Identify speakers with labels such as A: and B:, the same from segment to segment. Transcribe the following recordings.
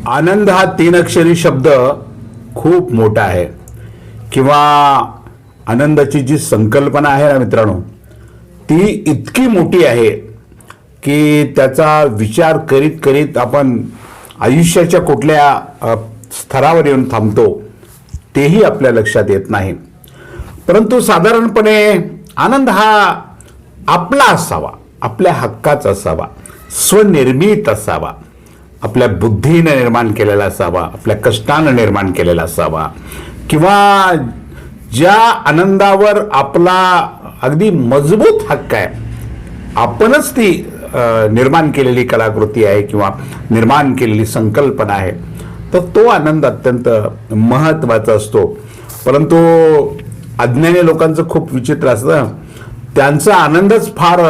A: आनंद हा 3 अक्षरी शब्द खूप मोठा आहे किंवा आनंदाची जी संकल्पना आहे ना मित्रांनो, ती इतकी मोठी आहे की त्याचा विचार करीत करीत आपण आयुष्याच्या कुठल्या स्तरावर येऊन थांबतो तेही आपल्या लक्षात येत नाही. परंतु साधारणपणे आनंद हा आपला असावा, आपल्या हक्काचा असावा, स्वनिर्मित असावा, आपल्या बुद्धीने निर्माण केलेला असावा, आपल्या कष्टानं निर्माण केलेला असावा, किंवा ज्या आनंदावर आपला अगदी मजबूत हक्क आहे, आपणच ती निर्माण केलेली कलाकृती आहे किंवा निर्माण केलेली संकल्पना आहे, तर तो आनंद अत्यंत महत्त्वाचा असतो. परंतु अज्ञानी लोकांचं खूप विचित्र असतं, त्यांचा आनंदच फार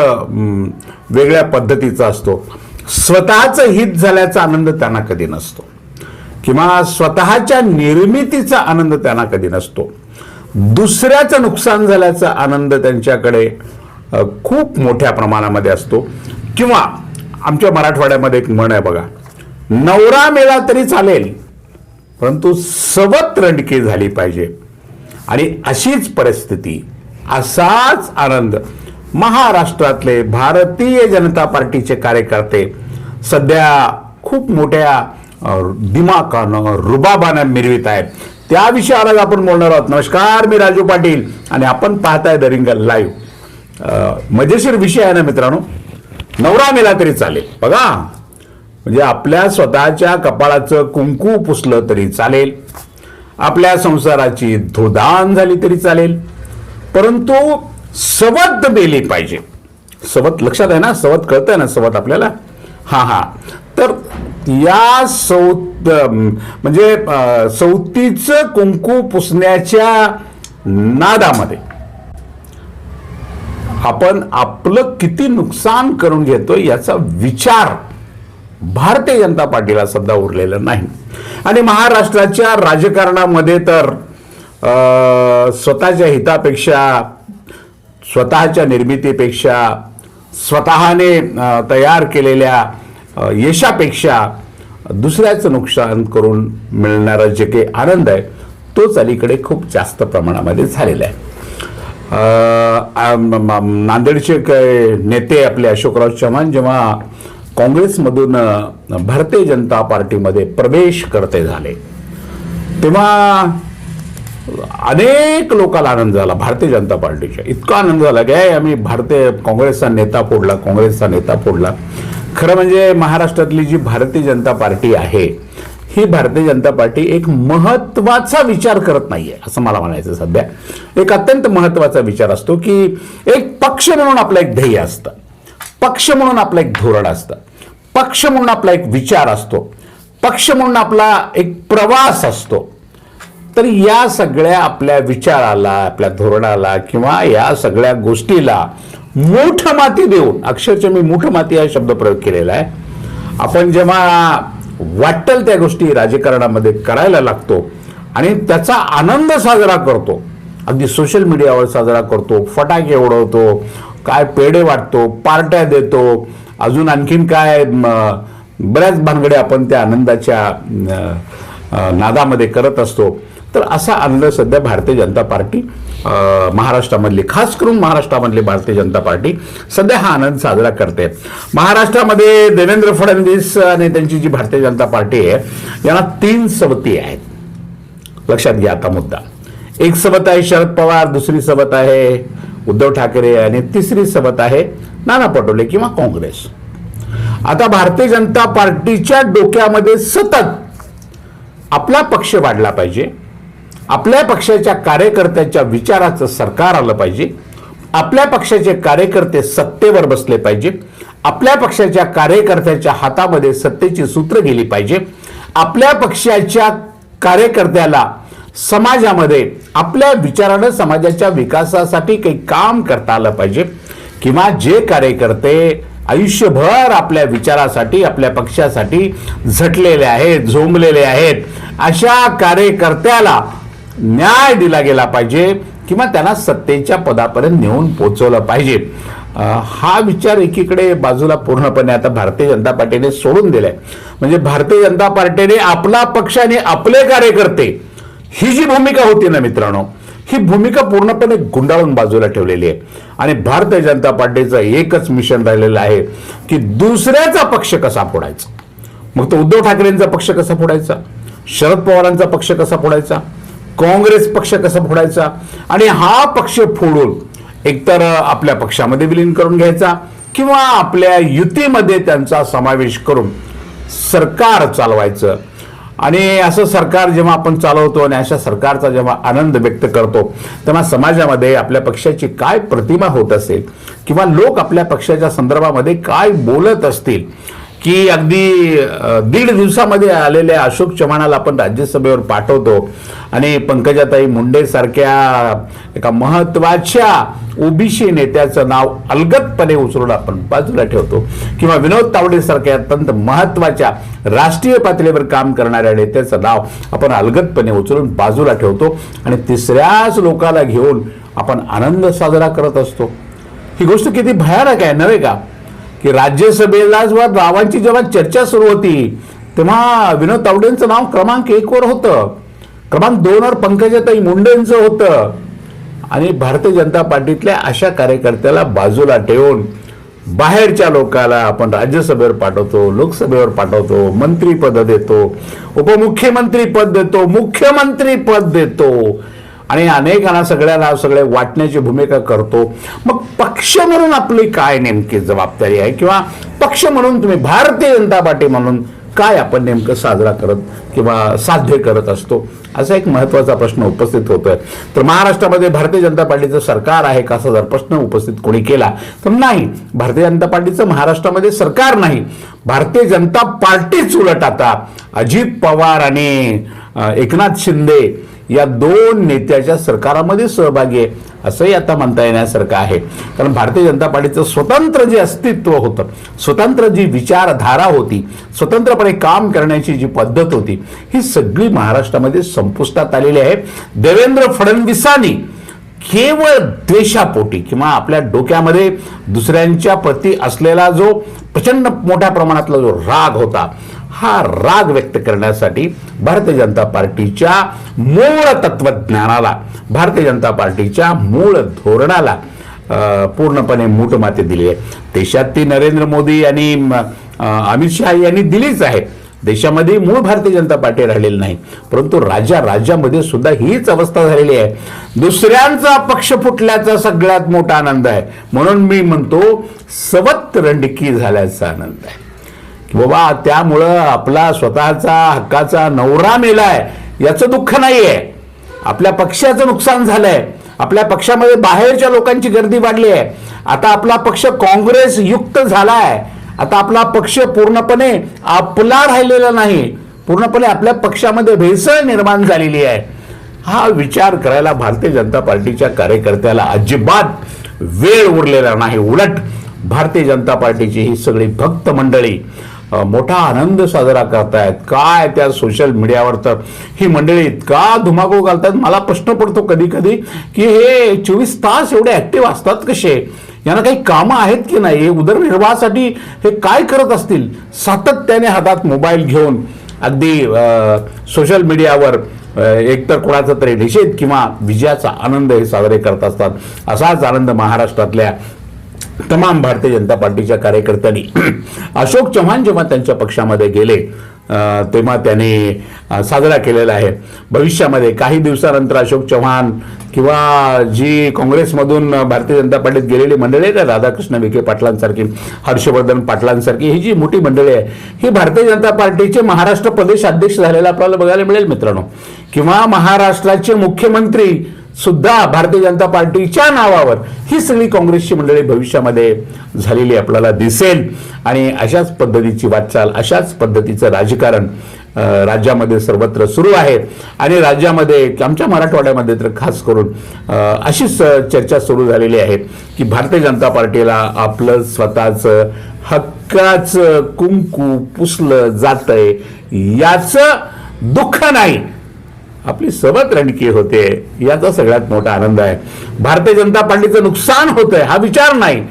A: वेगळ्या पद्धतीचा असतो. स्वतःचं हित झाल्याचा आनंद त्यांना कधी नसतो किंवा स्वतःच्या निर्मितीचा आनंद त्यांना कधी नसतो. दुसऱ्याचं नुकसान झाल्याचा आनंद त्यांच्याकडे खूप मोठ्या प्रमाणामध्ये असतो. किंवा आमच्या मराठवाड्यामध्ये एक म्हण आहे बघा, नवरा मेला तरी चालेल परंतु सवत रंडकी झाली पाहिजे. आणि अशीच परिस्थिती, असाच आनंद महाराष्ट्रातले भारतीय जनता पार्टीचे कार्यकर्ते सध्या खूप मोठ्या दिमाखानं रुबाबानं मिरवित आहेत. त्या विषयावर आपण बोलणार आहोत. नमस्कार, मी राजू पाटील आणि आपण पाहताय द रिंगल लाईव्ह. मजेशीर विषय आहे ना मित्रांनो, नवरा मेला तरी चालेल. बघा, म्हणजे आपल्या स्वतःच्या कपाळाचं कुंकू पुसलं तरी चालेल, आपल्या संसाराची धुदान झाली तरी चालेल, परंतु सवत मेली पाहिजे. सवत लक्षात आहे ना, सवत कळतंय ना, सवत आपल्याला. हा तर या म्हणजे सवतीचं कुंकू पुसण्याच्या नादामध्ये आपण आपलं किती नुकसान करून घेतो याचा विचार भारतीय जनता पार्टीला सध्या उरलेला नाही. आणि महाराष्ट्राच्या राजकारणामध्ये तर स्वतःच्या हितापेक्षा, स्वतःच्या निर्मितीपेक्षा, स्वतःने तयार केलेल्या यशापेक्षा दुसऱ्याचं नुकसान करून मिळणारा जे काही आनंद आहे तोच अलीकडे खूप जास्त प्रमाणामध्ये झालेला आहे. नांदेडचे नेते आपले अशोकराव चव्हाण जेव्हा काँग्रेसमधून भारतीय जनता पार्टीमध्ये प्रवेश करते झाले तेव्हा अनेक लोकांना आनंद झाला. भारतीय जनता पार्टीचा इतका आनंद झाला की आम्ही काँग्रेसचा नेता फोडला. खरं म्हणजे महाराष्ट्रातली जी भारतीय जनता पार्टी आहे, ही भारतीय जनता पार्टी एक महत्वाचा विचार करत नाहीये असं मला म्हणायचं. सध्या एक अत्यंत महत्वाचा विचार असतो की एक पक्ष म्हणून आपलं एक ध्येय असतं, पक्ष म्हणून आपलं एक धोरण असतं, पक्ष म्हणून आपला एक विचार असतो, पक्ष म्हणून आपला एक प्रवास असतो. तर या सगळ्या आपल्या विचाराला, आपल्या धोरणाला किंवा या सगळ्या गोष्टीला मूठ माती देऊन, अक्षरशः मी मूठ माती हा शब्द प्रयोग केलेला आहे, आपण जेव्हा वाटेल त्या गोष्टी राजकारणामध्ये करायला लागतो आणि त्याचा आनंद साजरा करतो, अगदी सोशल मीडियावर साजरा करतो, फटाके उडवतो, काय पेढे वाटतो, पार्ट्या देतो, अजून आणखीन काय बऱ्याच भानगड्या आपण त्या आनंदाच्या नादामध्ये करत असतो. तर असा आनंद सध्या भारतीय जनता पार्टी महाराष्ट्रामधली, खास करून महाराष्ट्रामधली भारतीय जनता पार्टी सध्या हा आनंद साजरा करते. महाराष्ट्रामध्ये देवेंद्र फडणवीस आणि त्यांची जी भारतीय जनता पार्टी आहे यांना 3 सवती आहेत. लक्षात घ्या आता मुद्दा. एक सवत आहे शरद पवार, दुसरी सवत आहे उद्धव ठाकरे आणि तिसरी सवत आहे नाना पटोले किंवा काँग्रेस. आता भारतीय जनता पार्टीच्या डोक्यामध्ये सतत आपला पक्ष वाढला पाहिजे, आपल्या पक्षाच्या कार्यकर्त्याच्या विचाराचं सरकार आलं पाहिजे, आपल्या पक्षाचे कार्यकर्ते सत्तेवर बसले पाहिजे, आपल्या पक्षाच्या कार्यकर्त्याच्या हातामध्ये सत्तेची सूत्र गेली पाहिजे, आपल्या पक्षाच्या कार्यकर्त्याला समाजामध्ये आपल्या विचारानं समाजाच्या विकासासाठी काही काम करता आलं पाहिजे, किंवा जे कार्यकर्ते आयुष्यभर आपल्या विचारासाठी, आपल्या पक्षासाठी झटलेले आहेत, झोंबलेले आहेत, अशा कार्यकर्त्याला न्याय दिला गेला पाहिजे किंवा त्यांना सत्तेच्या पदापर्यंत नेऊन पोहोचवलं पाहिजे. हा विचार एकीकडे बाजूला पूर्णपणे आता भारतीय जनता पार्टीने सोडून दिलाय. म्हणजे भारतीय जनता पार्टीने आपला पक्ष आणि आपले कार्यकर्ते ही जी भूमिका होती ना मित्रांनो, ही भूमिका पूर्णपणे गुंडाळून बाजूला ठेवलेली आहे. आणि भारतीय जनता पार्टीचं एकच मिशन राहिलेलं आहे की दुसऱ्याचा पक्ष कसा फोडायचा. मग तो उद्धव ठाकरेंचा पक्ष कसा फोडायचा, शरद पवारांचा पक्ष कसा फोडायचा, काँग्रेस पक्ष कसा फोडायचा, आणि हा पक्ष फोडून एकतर आपल्या पक्षामध्ये विलीन करून घ्यायचा किंवा आपल्या युतीमध्ये त्यांचा समावेश करून सरकार चालवायचं. आणि असं सरकार जेव्हा आपण चालवतो आणि अशा सरकारचा जेव्हा आनंद व्यक्त करतो तेव्हा समाजामध्ये आपल्या पक्षाची काय प्रतिमा होत असेल किंवा लोक आपल्या पक्षाच्या संदर्भामध्ये काय बोलत असतील की अगदी 1.5 दिवसामध्ये आलेल्या अशोक चव्हाणाला आपण राज्यसभेवर पाठवतो आणि पंकजाताई मुंडे सारख्या एका महत्वाच्या ओबीसी नेत्याचं नाव अलगदपणे उचलून आपण बाजूला ठेवतो किंवा विनोद तावडे सारख्या अत्यंत महत्वाच्या राष्ट्रीय पातळीवर काम करणाऱ्या नेत्याचं नाव आपण अलगदपणे उचलून बाजूला ठेवतो आणि तिसऱ्याच लोकाला घेऊन आपण आनंद साजरा करत असतो. ही गोष्ट किती भयानक आहे नव्हे का की राज्यसभेला जेव्हा नावांची जेव्हा चर्चा सुरू होती तेव्हा विनोद तावडेंचं नाव क्रमांक 1 वर होतं, क्रमांक 2 वर पंकजाताई मुंडेंचं होतं. आणि भारतीय जनता पार्टीतल्या अशा कार्यकर्त्याला बाजूला ठेवून बाहेरच्या लोकांना आपण राज्यसभेवर पाठवतो, लोकसभेवर पाठवतो, मंत्रीपद देतो, उपमुख्यमंत्री पद देतो, मुख्यमंत्री पद देतो आणि अनेकांना सगळ्यांना सगळे वाटण्याची भूमिका करतो. मग पक्ष म्हणून आपली काय नेमकी जबाबदारी आहे किंवा पक्ष म्हणून तुम्ही भारतीय जनता पार्टी म्हणून काय आपण नेमकं साजरा करत किंवा साध्य करत असतो, असा एक महत्वाचा प्रश्न उपस्थित होतोय. तर महाराष्ट्रामध्ये भारतीय जनता पार्टीचं सरकार आहे का असा जर प्रश्न उपस्थित कोणी केला तर नाही, भारतीय जनता पार्टीचं महाराष्ट्रामध्ये सरकार नाही. भारतीय जनता पार्टीच उलट आता अजित पवार आणि एकनाथ शिंदे या 2 नेत्याच्या सरकारामध्ये सहभागी आहे असंही आता म्हणता येण्यासारखं आहे. कारण भारतीय जनता पार्टीचं स्वतंत्र जे अस्तित्व होतं, स्वतंत्र जी विचारधारा होती, स्वतंत्रपणे काम करण्याची जी पद्धत होती, ही सगळी महाराष्ट्रामध्ये संपुष्टात आलेली आहे. देवेंद्र फडणवीसांनी केवळ द्वेषापोटी किंवा आपल्या डोक्यामध्ये दुसऱ्यांच्या प्रती असलेला जो प्रचंड मोठ्या प्रमाणातला जो राग होता, हा राग व्यक्त करण्यासाठी भारतीय जनता पार्टीच्या मूळ तत्वज्ञानाला, भारतीय जनता पार्टीच्या मूळ धोरणाला पूर्णपणे मूठमाती दिली आहे. देशात ती नरेंद्र मोदी आणि अमित शहा यांनी दिलीच आहे. देशामध्ये मूळ भारतीय जनता पार्टी राहिलेली नाही, परंतु राज्यामध्ये सुद्धा हीच अवस्था झालेली आहे. दुसऱ्यांचा पक्ष फुटल्याचा सगळ्यात मोठा आनंद आहे. म्हणून मी म्हणतो सवत रंडकी झाल्याचा आनंद आहे. बाबा त्यामुळं आपला स्वतःचा हक्काचा नवरा मेलाय याचं दुःख नाहीये, आपल्या पक्षाचं नुकसान झालंय, आपल्या पक्षामध्ये बाहेरच्या लोकांची गर्दी वाढली आहे, आता आपला पक्ष काँग्रेस युक्त झालाय, आता आपला पक्ष पूर्णपणे आपला राहिलेला नाही, पूर्णपणे आपल्या पक्षामध्ये भेसळ निर्माण झालेली आहे. हा विचार करायला भारतीय जनता पार्टीच्या कार्यकर्त्याला अजिबात वेळ उरलेला नाही. उलट भारतीय जनता पार्टीची ही सगळी भक्त मंडळी मोठा आनंद साजरा करतायत. काय त्या सोशल मीडियावर तर ही मंडळी इतका धुमाकूळ घालतात. मला प्रश्न पडतो कधी कधी की हे 24 तास एवढे ऍक्टिव्ह असतात कसे, यांना काही कामं आहेत की नाही, उदरनिर्वाहासाठी हे काय करत असतील. सातत्याने हातात मोबाईल घेऊन अगदी सोशल मीडियावर एकतर कोणाचा तरी निषेध किंवा विजयाचा आनंद हे साजरे करत असतात. असाच आनंद महाराष्ट्रातल्या तमाम भारतीय जनता पार्टीच्या कार्यकर्त्यांनी अशोक चव्हाण जेव्हा त्यांच्या पक्षामध्ये गेले तेव्हा त्यांनी साजरा केलेला आहे. भविष्यामध्ये काही दिवसानंतर अशोक चव्हाण किंवा जी काँग्रेसमधून भारतीय जनता पार्टीत गेलेली मंडळी आहे, राधाकृष्ण विखे पाटलांसारखी, हर्षवर्धन पाटलांसारखी ही जी मोठी मंडळी आहे, ही भारतीय जनता पार्टीचे महाराष्ट्र प्रदेश अध्यक्ष झालेला आपल्याला बघायला मिळेल मित्रांनो. किंवा महाराष्ट्राचे मुख्यमंत्री सुद्धा भारतीय जनता पार्टीच्या नावावर ही सगळी काँग्रेसची मंडळी भविष्यामध्ये झालेली आपल्याला दिसेल. आणि अशाच पद्धतीची वाटचाल, अशाच पद्धतीचं राजकारण राज्यामध्ये सर्वत्र सुरू आहे. आणि राज्यामध्ये आमच्या मराठवाड्यामध्ये तर खास करून अशीच चर्चा सुरू झालेली आहे की भारतीय जनता पार्टीला आपलं स्वतःचं हक्काचं कुंकू पुसलं जातंय याचं दुःख नाही, आपली सबत रणकी होते याचा सगळ्यात मोठा आनंद आहे. भारतीय जनता पार्टीचं नुकसान होतंय हा विचार नाही,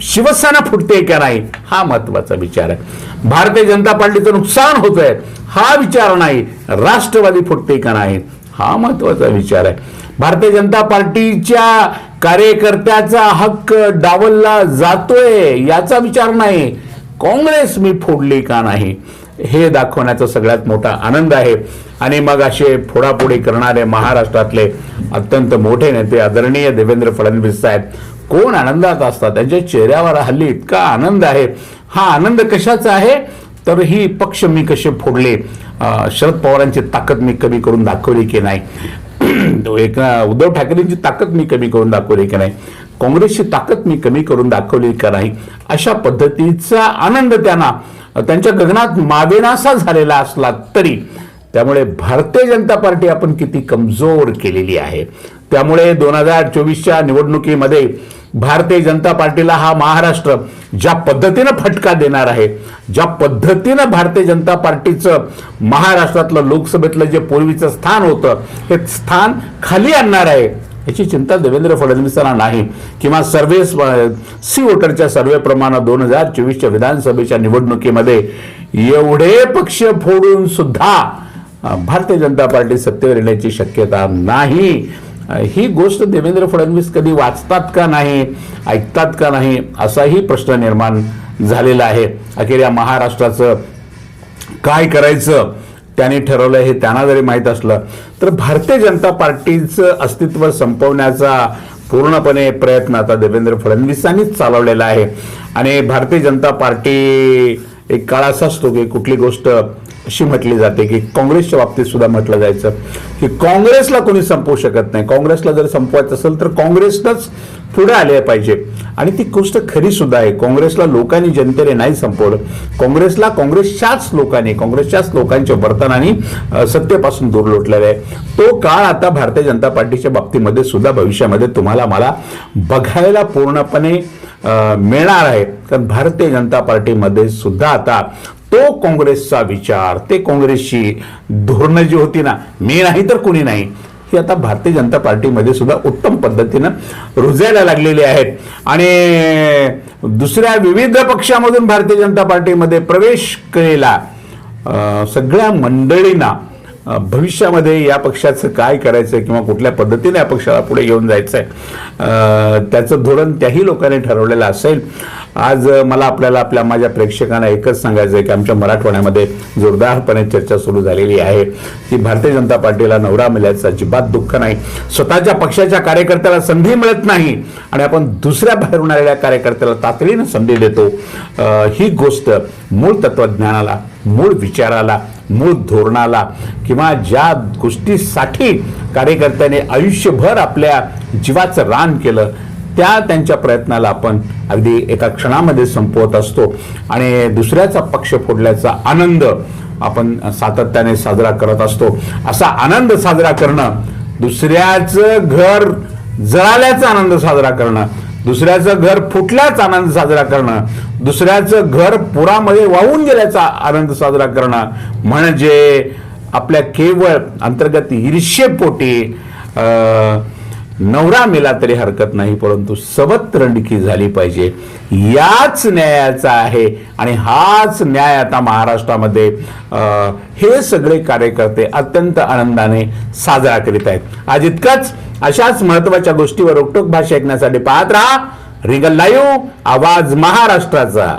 A: शिवसेना फुटते का नाही हा महत्वाचा विचार आहे. भारतीय जनता पार्टीचं नुकसान होत आहे हा विचार नाही. राष्ट्रवादी फुटते का नाही हा महत्वाचा विचार आहे. भारतीय जनता पार्टीच्या कार्यकर्त्याचा हक्क डावलला जातोय याचा विचार नाही. काँग्रेस मी फोडली का नाही हे दाखवण्याचा सगळ्यात मोठा आनंद आहे. आणि मग असे फोडाफोडी करणारे महाराष्ट्रातले अत्यंत मोठे नेते आदरणीय देवेंद्र फडणवीस साहेब कोण आनंदात असतात. त्यांच्या चेहऱ्यावर हल्ली इतका आनंद आहे. हा आनंद कशाचा आहे तर ही पक्ष मी कसे फोडले, शरद पवारांची ताकद मी कमी करून दाखवली की नाही, उद्धव ठाकरेंची ताकद मी कमी करून दाखवली की नाही, काँग्रेसची ताकद मी कमी करून दाखवली का नाही, अशा पद्धतीचा आनंद त्यांना त्यांच्या गगनात मावेनासा झालेला असला तरी त्यामुळे भारतीय जनता पार्टी आपण किती कमजोर केलेली आहे. त्यामुळे 2024च्या निवडणुकीमध्ये भारतीय जनता पार्टीला हा महाराष्ट्र ज्या पद्धतीनं फटका देणार आहे, ज्या पद्धतीनं भारतीय जनता पार्टीचं महाराष्ट्रातलं लोकसभेतलं जे पूर्वीचं स्थान होतं हे स्थान खाली आणणार आहे याची चिंता देवेंद्र फडणवीसांना नाही. किंवा सर्वे सी वोटरच्या सर्वेप्रमाणे 2024च्या विधानसभेच्या निवडणुकीमध्ये एवढे पक्ष फोडून सुद्धा भारतीय जनता पार्टी सत्तेवर येण्याची शक्यता नाही. ही गोष्ट देवेंद्र फडणवीस कधी वाचतात का नाही, ऐकतात का नाही असाही प्रश्न निर्माण झालेला आहे. अखेर या महाराष्ट्राचं काय करायचं त्यांनी ठरवलं हे त्यांना जरी माहीत असलं तर भारतीय जनता पार्टीचं अस्तित्व संपवण्याचा पूर्णपणे प्रयत्न आता देवेंद्र फडणवीसांनीच चालवलेला आहे. आणि भारतीय जनता पार्टी एक काळ असा असतो की कुठली गोष्ट अशी म्हटली जाते की काँग्रेसच्या बाबतीत सुद्धा म्हटलं जायचं की काँग्रेसला कोणी संपवू शकत नाही. काँग्रेसला जर संपवायचं असेल तर काँग्रेसनंच पुढे आले पाहिजे. आणि ती गोष्ट खरी सुद्धा आहे. काँग्रेसला लोकांनी जनतेने नाही संपवलं. काँग्रेसला काँग्रेसच्याच लोकांच्या वर्तनाने सत्तेपासून दूर लोटलेला आहे. तो काळ आता भारतीय जनता पार्टीच्या बाबतीमध्ये सुद्धा भविष्यामध्ये तुम्हाला मला बघायला पूर्णपणे मिळणार आहे. कारण भारतीय जनता पार्टीमध्ये सुद्धा आता तो काँग्रेसचा विचार, ते काँग्रेसची धोरणं जी होती ना, मी नाही तर कोणी नाही, ही आता भारतीय जनता पार्टीमध्ये सुद्धा उत्तम पद्धतीनं रुजायला लागलेली आहेत. आणि दुसऱ्या विविध पक्षामधून भारतीय जनता पार्टीमध्ये प्रवेश केलेला सगळ्या मंडळींना भविष्यामध्ये या पक्षाचं काय करायचं किंवा कुठल्या पद्धतीने या पक्षाला पुढे घेऊन जायचंय त्याचं धोरण त्याही लोकांनी ठरवलेलं असेल. आज मला आपल्याला माझ्या प्रेक्षकांना एकच सांगायचं आहे की आमच्या मराठवाड्यामध्ये जोरदारपणे चर्चा सुरू झालेली आहे की भारतीय जनता पार्टीला नवरा मिळायचं अजिबात दुःख नाही. स्वतःच्या पक्षाच्या कार्यकर्त्याला संधी मिळत नाही आणि आपण दुसऱ्या बाहेरून आलेल्या कार्यकर्त्याला तातडीनं संधी देतो. ही गोष्ट मूळ तत्वज्ञानाला, मूळ विचाराला, मूळ धोरणाला किंवा ज्या गोष्टीसाठी कार्यकर्त्याने आयुष्यभर आपल्या जीवाचं रान केलं त्या त्यांच्या प्रयत्नाला आपण अगदी एका क्षणामध्ये संपवत असतो. आणि दुसऱ्याचा पक्ष फोडल्याचा आनंद आपण सातत्याने साजरा करत असतो. असा आनंद साजरा करणं, दुसऱ्याचं घर जळाल्याचा आनंद साजरा करणं, दुसऱ्याचं घर फुटल्याचा आनंद साजरा करणं, दुसऱ्याचं घर पुरामध्ये वाहून गेल्याचा आनंद साजरा करणं म्हणजे आपल्या केवळ अंतर्गत ईर्ष्येपोटी नवरा मेला तरी हरकत नाही, परंतु सबत रंडकी झाली पाहिजे याच न्यायाचा आहे. आणि हाच न्याय आता महाराष्ट्रामध्ये हे सगळे कार्यकर्ते अत्यंत आनंदाने साजरा करीत आहेत. आज इतकंच. अशाच महत्वाच्या गोष्टीवर रोकटोक भाषा ऐकण्यासाठी पाहत राहा रिंगल लाईव्ह, आवाज महाराष्ट्राचा.